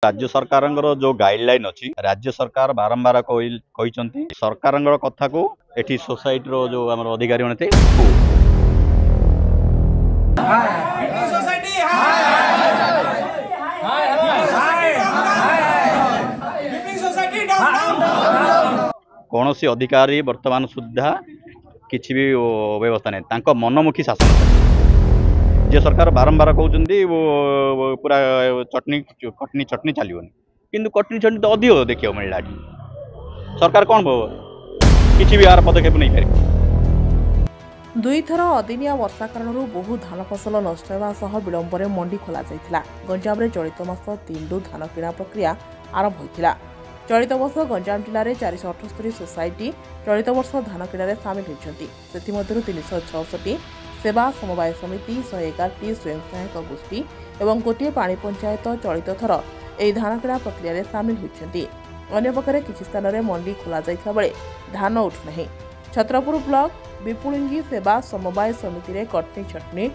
राज्य सरकार जो गाइडलाइन अच्छी राज्य सरकार बारंबार कहते सरकार कथा को एटी सोसाइटी रो जो आम अधिकारी होते कौन सी अधिकारी वर्तमान सुधा किसी भी व्यवस्था नहीं मनमुखी शासन जे सरकार बारंबार कहते वो पूरा चटनी कटनी चटनी चलनी किंतु कटनी चटनी तो अधिक देखा मिलला सरकार कौन किसी भी यार पदक्षेप नहीं पारे। दुई थर अदिनिया वर्षा कारण बहु धान फसल नष्ट होगा विलंबर मंडी खोल गंजाम में चलित मास 3 रु धान किणा प्रक्रिया आरंभ होता। चलित वर्ष गंजाम जिले में 478 सोसाइटी चलित वर्ष धान किणारे सामिल होती। 366 सेवा समवाय समिति 111 स्वयं सहायक गोष्ठी और गोटे पानी पंचायत चलित थर यह धान किणा प्रक्रिया सामिल होती। अन्यपक्षे किसी स्थान में मंडी खोल बेले धान उठुना। छत्रपुर ब्लॉक विपुलिंगी सेवा समवाय समिति रे कटनी छटनी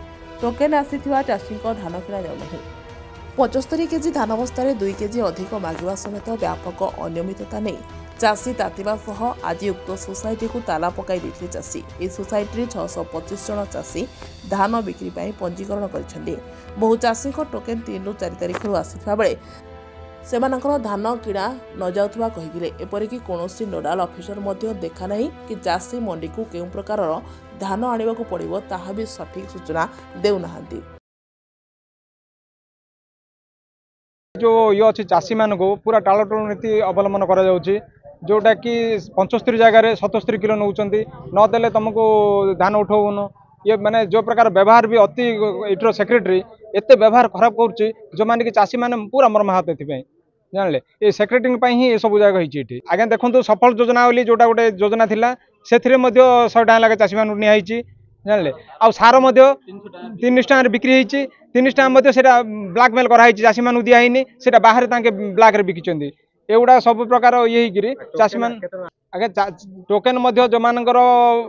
टोकेन आसीथिबा चाषी धान किणा जाउनाही। 75 केजी धान बस्तार 2 केजी अधिक मागिबा समेत व्यापक अनियमितता नहीं चाषी तातिबा सह आज उक्त सोसाइटी को ताला पकाई देथिले चाषी। ए सोसाइटी 625 जन चाषी धान बिक्री पाई पंजीकरण करिसेंती। बहु चाषी को टोकेन 3 रु 4 तारिख रु आसीथिबा बेले सेमानकर धान किणा न जाउथबा कहिदिले। एपरिक कौनसी नोडाल ऑफिसर मध्य देखा नहीं कि चाषी मंडी को केउ प्रकार धान आनिबा को पड़िबो ताहा भी सठिक सूचना देउनाहांती। जो ये अच्छी चाषी मान को पूरा टालटोल नीति अवलंबन करा जाउची जोटा कि 75 जगह 77 किलो नौचंती नदेले तुमको धान उठाउन ये माने जो प्रकार व्यवहार भी अति इटर सेक्रेटरी एते व्यवहार खराब करुच्ची जो माने कि चाषी माने पूरा मर्माहत एथि जानले ये सेक्रेटरी ही ये सब जगह होती। आगे देखो सफल योजना बोली जोटा गोटे योजना थिला से 100 टका लगे चाषी मान निहाई जानले आ सार 300 टका बिक्री होती 300 टका ब्लाकमेल कराई चाषी मान दिखाई से बाहर ब्लाक रे बिकी एगुड़ा सब प्रकार ये चाषी मान आगे टोकेन जो मानकर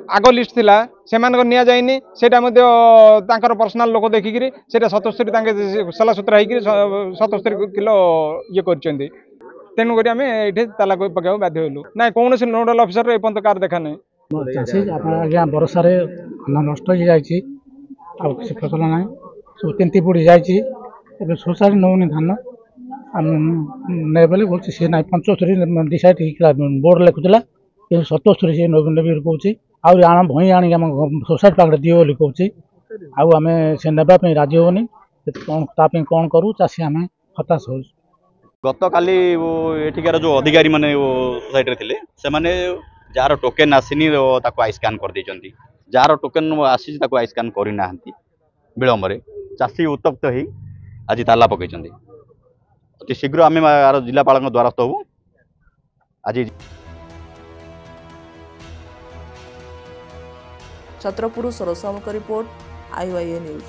आग लिस्ट थिला से निया जाइनी सेटा पर्सनाल लोक देखिकी से 77 सलासुतरा हो 77 किलो ये कर तेणुक आम ये ताला पकड़ बाध्य हलु ना कौन से नोडल अफिसर एपर्त कार देखा नहीं चाषी आज्ञा बरसार नष्ट हो जाए फसल ना सब तिंती पड़ी जाए सोसाइटी नौनी धान ने बोले बोलते सी ना 75 डिसाइड बोर्ड लिखुला कि 77 सी नबी कौच आम भई आम सोसाइटी पाखे दिए बोली कौच आम से नापी राजी होनी कौन करूँ चाषी आम हताश हो। गत काली एठिकार जो अधिकारी माने सोसाइटी थे से जार टोकेन आसनी आई स्कान कर देइचंती जार टोकेन आसी आई स्कान करना विलंब चाषी उत्तप्त हो आज ताला पकड़ अति शीघ्र आम जिलापाल द्वारस्थ हूँ आज। छत्रपुर सरोसामक रिपोर्ट IYA न्यूज।